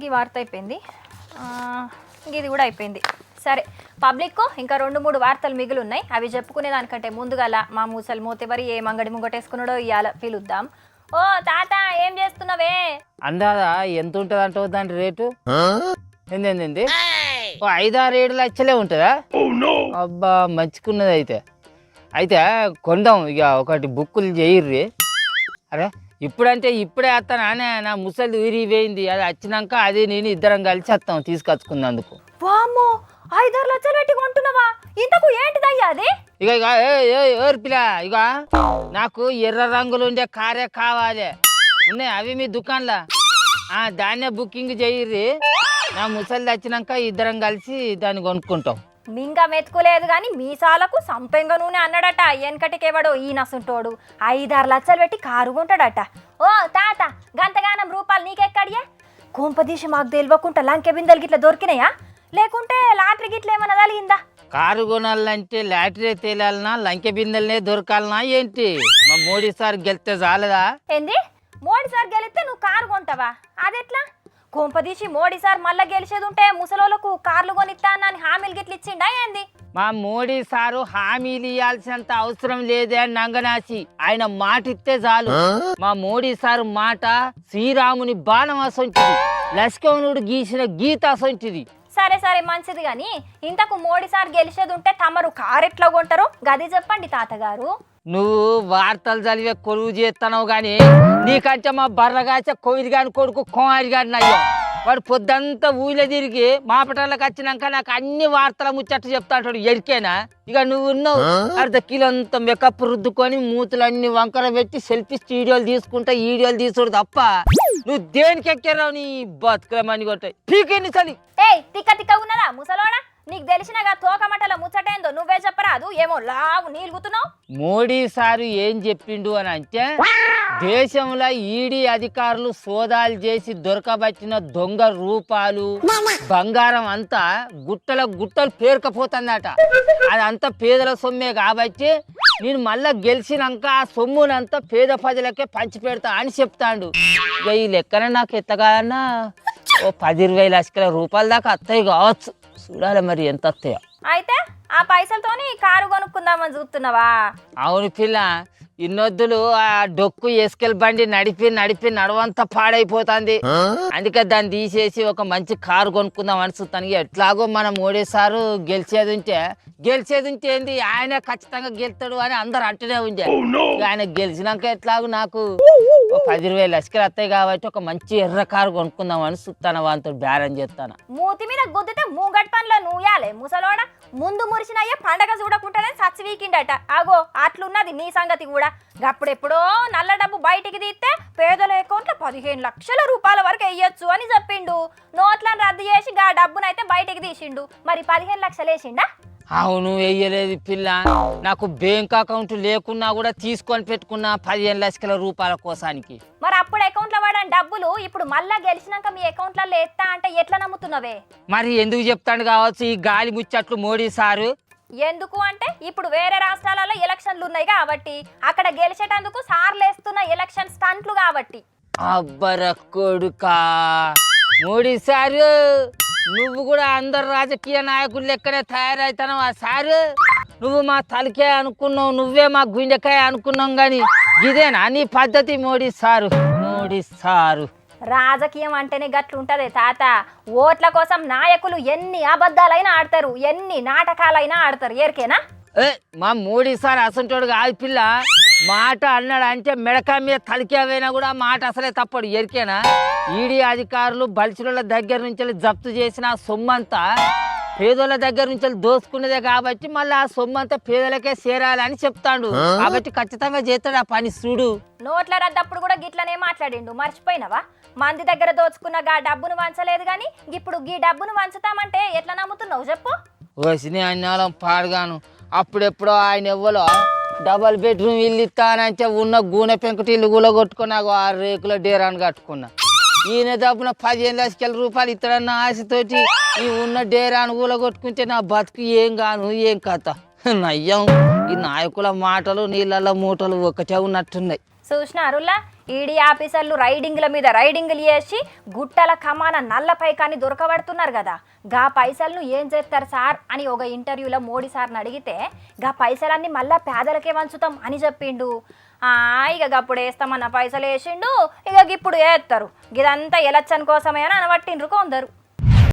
ఈ వార్త అయిపోయింది, ఇది కూడా అయిపోయింది. సరే పబ్లిక్ ఇంకా 2-3 వార్తలు మిగిలి ఉన్నాయి. అవి చెప్పుకునే దానికంటే ముందుగల మా మూసలు మోతేవరి ఏ మంగడి ముంగటేసుకున్నాడో ఇవాళ పిలుద్దాం. ఓ తాత ఏం చేస్తున్నావే? అందాదా ఎంత ఉంటుంది అంటావు దాని రేటు? ఏంది 5-6-7 లక్షలే ఉంటుందా? అబ్బా మంచిగున్నది. అయితే కొందాం ఇక ఒకటి బుక్కులు చేయర్రి. అరే ఇప్పుడంటే ఇప్పుడే వస్తానా, నా ముసలి విరిగిపోయింది. అది వచ్చినాక అది నేను ఇద్దరం కలిసి వస్తాం తీసుకొచ్చుకున్నందుకు. వామ్మో 5-6 లక్షలు పెట్టి కొంటున్నావా? ఇంతకు ఏంటిదయ్యా అది? ఇక పిల్ల ఇక నాకు ఎర్ర రంగులు ఉండే కారే కావాలి. ఉన్నాయి అవి మీ దుకాణంలో? దాన్నే బుకింగ్ చేయర్రి. నా ముసలి వచ్చినాక ఇద్దరం కలిసి దాన్ని కొనుక్కుంటాం. మింగ మెతుకులేదు గాని మీసాలకు సంపెంగ నూనె అన్నాడట. వెనకటికేవాడో ఈ నసుంటోడు 5-6 లక్షలు పెట్టి కారు కొంటాడట. ఓ తాత గంతగానం రూపాయలు నీకెక్కడియా? కొంపదీసి మాకు తెలియకుండా లంకె బిందెలు గిట్ల దొరికినాయా? లేకుంటే లాటరీ గిట్ల ఏమన్నా తగిలిందా? కారు కొనాలంటే లాటరీ తేలాలనా లంకె బిందెలనే దొరకాలనా ఏంటి? మా మోడీ సార్ గెలిస్తే చాలదా? ఏంది మోడీ సార్ గెలిస్తే నువ్వు కారు కొంటావా? అదెట్లా? కొంపదీసి మోడీ సార్ మళ్ళా గెలిచేది ఉంటే ముసలోళ్ళకు కార్లు కొనిస్తా అని హామీలు గిట్ల ఇచ్చిండా ఏంది? మా మోడీ సారు హామీలు ఇవ్వాల్సినంత అవసరం లేదే నంగనాచి. ఆయన మాట ఇస్తే చాలు. మా మోడీ సారు మాట శ్రీరాముని బాణం అసొంటిది, లక్ష్మణుడు గీసిన గీత అసొంటిది. సరే సరే మంచిది గాని ఇంతకు మోడీ సార్ గెలిచేది ఉంటే తమరు కారు ఎట్లా కొంటారో గది చెప్పండి తాతగారు. నువ్వు వార్తలు చదివే కొలువు చేస్తున్నావు గాని నీకంటే మా బర్రగాచ కోయిరి గాని కొడుకు కోమారి గాని అయ్యో. వాడు పొద్దంతా ఊళ్ళో తిరిగి మాపటాలకు వచ్చినాక నాకు అన్ని వార్తల ముచ్చట్టు చెప్తా అంటాడు. ఎరికేనా? ఇక నువ్వు ఉన్నావు అర్ధ కిలో అంత మేకప్ రుద్దుకొని మూతులు అన్ని వంకర పెట్టి సెల్ఫీ స్టూడియోలు తీసుకుంటా వీడియోలు తీసుడు తప్ప నువ్వు దేనికి ఎక్కారావు? నీ బతుకమని కొట్టాయి పీకెన్ని చలి. ఏయ్ తిక్క తిక్క ఉన్నదా ముసలోడా? నీకు తెలిసినగా తోకమటల ముచ్చటేందో నువ్వే చెప్పరాదు. ఏమో లావు నీలుగుతున్నావు. మోడీ సారు ఏం చెప్పిండు అని అంటే, దేశంలో ఈడీ అధికారులు సోదాలు చేసి దొరకబట్టిన దొంగ రూపాలు బంగారం అంతా గుట్టలు పేరుకపోతుందట. అదంతా పేదల సొమ్మే కాబట్టి నేను మళ్ళా గెలిచినాక ఆ సొమ్మునంతా పేద ప్రజలకే పంచి పెడతా అని చెప్తాడు. ఇక ఈ లెక్కన నాకు ఎత్తగానా ఓ 10-20 లక్షల రూపాయల దాకా వస్తాయి కావచ్చు. చూడాలి మరి ఎంత వస్తాయో. అయితే ఆ పైసలతోని కారు కొనుక్కుందామని చూస్తున్నావా? అవును పిల్ల, ఇన్నొద్దులు ఆ డొక్కు ఎస్కెల్ బండి నడిపి నడవంతా పాడైపోతుంది. అందుకే దాన్ని తీసేసి ఒక మంచి కారు కొనుక్కుందాం అని చూస్తాను. ఎట్లాగో మన మోడీ సారు గెలిచేది ఉంటే ఏంది ఆయన ఖచ్చితంగా గెలుతాడు అని అందరు అంటూనే ఉండే. ఆయన గెలిచినాక ఎట్లాగో నాకు 10-20 లక్షలు వస్తాయి కాబట్టి ఒక మంచి ఎర్ర కారు కొనుక్కుందాం అని చూస్తాను. వాంతో బేరం చేస్తాను. మూతి మీద గుద్దితే మూగట్ పనిలో నూయాలే ముసలోడ. ముందు మురిసినయ్యే పండగ చూడకుండానే సచ్చి వీకిండట. ఆగో అట్లున్నది నీ సంగతి కూడా. అప్పుడెప్పుడో నల్ల డబ్బు బయటికి తీస్తే పేదల అకౌంట్లో 15 లక్షల రూపాయల వరకు వేయొచ్చు అని చెప్పిండు. నోట్లను రద్దు చేసి గా డబ్బునైతే బయటికి తీసిండు. మరి 15 లక్షలు వేసిండా? అవును వేయలేదు పిల్ల. నాకు బ్యాంక్ అకౌంట్ లేకున్నా కూడా తీసుకొని పెట్టుకున్నా 15 లక్షల రూపాయల కోసానికి. మరి అప్పుడు అకౌంట్లో వాడని డబ్బులు ఇప్పుడు మళ్ళా గెలిచినాక మీ అకౌంట్లలో ఎత్తా అంటే ఎట్లా నమ్ముతున్నావే? మరి ఎందుకు చెప్తాడు కావచ్చు ఈ గాలి ముచ్చట్లు మోడీ సారు? ఎందుకు అంటే ఇప్పుడు వేరే రాష్ట్రాలలో ఎలక్షన్లు ఉన్నాయి కాబట్టి అక్కడ గెలిచేటందుకు సార్లేస్తున్న ఎలక్షన్ స్టంట్లు కాబట్టి. అబ్బర కొడుకా మోడీ సారు, నువ్వు కూడా అందరు రాజకీయ నాయకులు లెక్కనే తయారవుతావు. ఆ సారు నువ్వు మా తలకాయ అనుకున్నావు, నువ్వే మా గుండెకాయ అనుకున్నాం గాని ఇదేనా నీ పద్ధతి? మోడీ సారు రాజకీయం అంటేనే గట్లుంటదే తాత. ఓట్ల కోసం నాయకులు ఎన్ని అబద్ధాలైనా ఆడతారు, ఎన్ని నాటకాలైనా ఆడతారు. ఎరికేనా? మా మోడీ సార్ అసంటోడు కాదు పిల్ల. మాట అన్నాడు అంటే మెడకాయ మీద తలికేవైనా కూడా మాట అసలే తప్పడు. ఎరికేనా? ఈడీ అధికారులు బలిచుల దగ్గర నుంచి జప్తు చేసిన ఆ సొమ్మంతా పేదోళ్ళ దగ్గర నుంచి దోసుకునేదే కాబట్టి మళ్ళీ ఆ సొమ్మంతా పేదలకే చేరాలని చెప్తాడు. కాబట్టి ఖచ్చితంగా చేస్తాడు ఆ పని. చూడు నోట్ల రద్దప్పుడు కూడా గిట్లనే మాట్లాడిండు. మర్చిపోయినవా? మంది దగ్గర దోచుకున్న గా డబ్బును వంచలేదు గాని ఇప్పుడు గీ డబ్బును వంచుతామంటే ఎట్లా నమ్ముతున్నావు చెప్పు? వచ్చిన అన్నాలం పాడుగాను. అప్పుడెప్పుడో ఆయన ఎవ్వలో డబల్ బెడ్రూమ్ ఇల్లు ఇస్తానంటే ఉన్న గూనె పెంకుటి ఇల్లు కూడా కొట్టుకున్నా 6 రేకుల డేరాన్ని కట్టుకున్నా. ఈయన డబ్బున 15 లక్షల రూపాయలు ఇస్తాడన్న ఆశతోటి ఈ ఉన్న డేరాను కూడా కొట్టుకుంటే నా బతుకు ఏం గాను ఏం కథ. నయ్యం ఈ నాయకుల మాటలు నీళ్ళ మూటలు ఒకటే ఉన్నట్టున్నాయి. చూసినారులా ఈడీ ఆఫీసర్లు రైడింగ్ల మీద రైడింగ్లు చేసి గుట్టల కమాన నల్ల పైకాన్ని దొరకబడుతున్నారు కదా. గా పైసలను ఏం చేస్తారు సార్ అని ఒక ఇంటర్వ్యూలో మోడీ సార్ని అడిగితే గా పైసలన్నీ మళ్ళా పేదలకే వంచుతాం అని చెప్పిండు. ఇక అప్పుడు వేస్తామన్న పైసలు వేసిండు, ఇక ఇప్పుడు వేస్తారు. ఇదంతా ఎలక్షన్ కోసమే అని అనబట్టిండ్రు కొందరు.